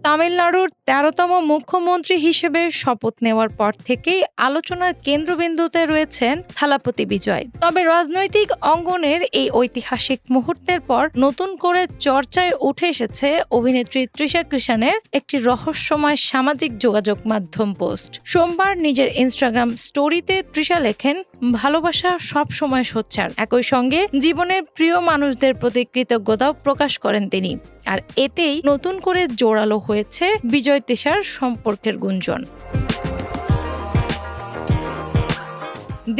তামিলনাড়ুর ১৩তম মুখ্যমন্ত্রী হিসেবে শপথ নেওয়ার পর থেকেই আলোচনার কেন্দ্রবিন্দুতে রয়েছেন থালাপতি বিজয়। তবে রাজনৈতিক অঙ্গনের এই ঐতিহাসিক মুহূর্তের পর নতুন করে চর্চায় উঠে এসেছে অভিনেত্রী তৃষা কৃষাণের একটি রহস্যময় সামাজিক যোগাযোগ মাধ্যম পোস্ট। সোমবার নিজের ইনস্টাগ্রাম স্টোরিতে তৃষা লেখেন, ভালোবাসা সব সময় সোচ্চার। একই সঙ্গে জীবনের প্রিয় মানুষদের প্রতি কৃতজ্ঞতাও প্রকাশ করেন তিনি। আর এতেই নতুন করে জোরালো হয়েছে বিজয় তৃষার সম্পর্কের গুঞ্জন।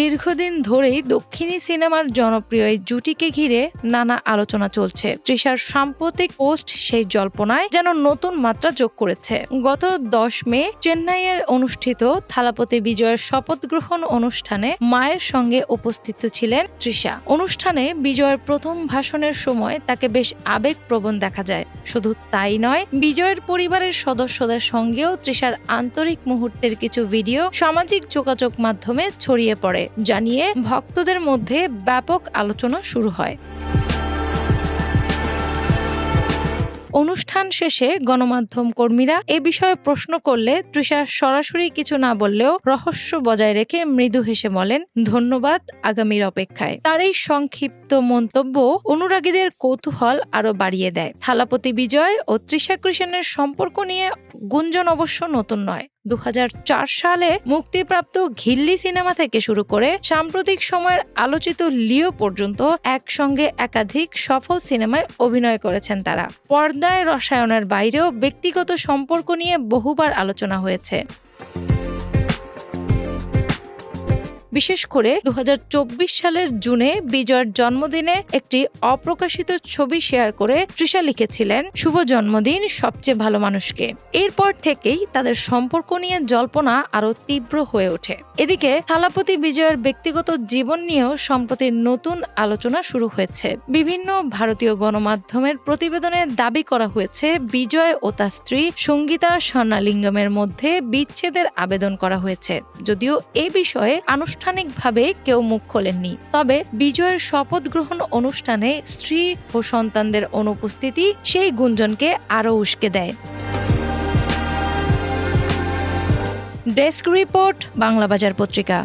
দীর্ঘদিন ধরেই দক্ষিণী সিনেমার জনপ্রিয় এই জুটিকে ঘিরে নানা আলোচনা চলছে। তৃষার সাম্প্রতিক পোস্ট সেই জল্পনায় যেন নতুন মাত্রা যোগ করেছে। গত ১০ মে চেন্নাইয়ে অনুষ্ঠিত থালাপতি বিজয়ের শপথ গ্রহণ অনুষ্ঠানে মায়ের সঙ্গে উপস্থিত ছিলেন তৃষা। অনুষ্ঠানে বিজয়ের প্রথম ভাষণের সময় তাকে বেশ আবেগপ্রবণ দেখা যায়। শুধু তাই নয়, বিজয়ের পরিবারের সদস্যদের সঙ্গেও তৃষার আন্তরিক মুহূর্তের কিছু ভিডিও সামাজিক যোগাযোগ মাধ্যমে ছড়িয়ে পড়ে, জানিয়ে ভক্তদের মধ্যে ব্যাপক আলোচনা শুরু হয়। অনুষ্ঠান শেষে গণমাধ্যম কর্মীরা এ বিষয়ে প্রশ্ন করলে তৃষা সরাসরি কিছু না বললেও রহস্য বজায় রেখে মৃদু হেসে বলেন, ধন্যবাদ, আগামীর অপেক্ষায়। তার এই সংক্ষিপ্ত মন্তব্য অনুরাগীদের কৌতূহল আরো বাড়িয়ে দেয়। থালাপতি বিজয় ও তৃষা কৃষাণের সম্পর্ক নিয়ে গুঞ্জন অবশ্য নতুন নয়। ২০০৪ সালে মুক্তিপ্রাপ্ত ঘিল্লি সিনেমা থেকে শুরু করে সাম্প্রতিক সময়ের আলোচিত লিও পর্যন্ত একসঙ্গে একাধিক সফল সিনেমায় অভিনয় করেছেন তারা। পর্দায় রসায়নের বাইরেও ব্যক্তিগত সম্পর্ক নিয়ে বহুবার আলোচনা হয়েছে। বিশেষ করে ২০২৪ সালের জুনে বিজয়ের জন্মদিনে একটি অপ্রকাশিত ছবি শেয়ার করে তৃষা লিখেছিলেন, শুভ জন্মদিন সবচেয়ে ভালো মানুষকে। এরপর থেকেই তাদের সম্পর্ক নিয়ে জল্পনা আরো তীব্র হয়ে ওঠে। এদিকে থালাপতি বিজয়ের ব্যক্তিগত জীবন নিয়েও সম্প্রতি নতুন আলোচনা শুরু হয়েছে। বিভিন্ন ভারতীয় গণমাধ্যমের প্রতিবেদনে দাবি করা হয়েছে, বিজয় ও তার স্ত্রী সঙ্গীতা স্বর্ণালিঙ্গমের মধ্যে বিচ্ছেদের আবেদন করা হয়েছে। যদিও এ বিষয়ে আনুষ্ঠানিকভাবে কেউ মুখ খোলেননি। তবে বিজয়ের শপথ গ্রহণ অনুষ্ঠানে স্ত্রী ও সন্তানদের অনুপস্থিতি সেই গুঞ্জনকে আরো উস্কে দেয়। ডেস্ক রিপোর্ট, বাংলাবাজার পত্রিকা।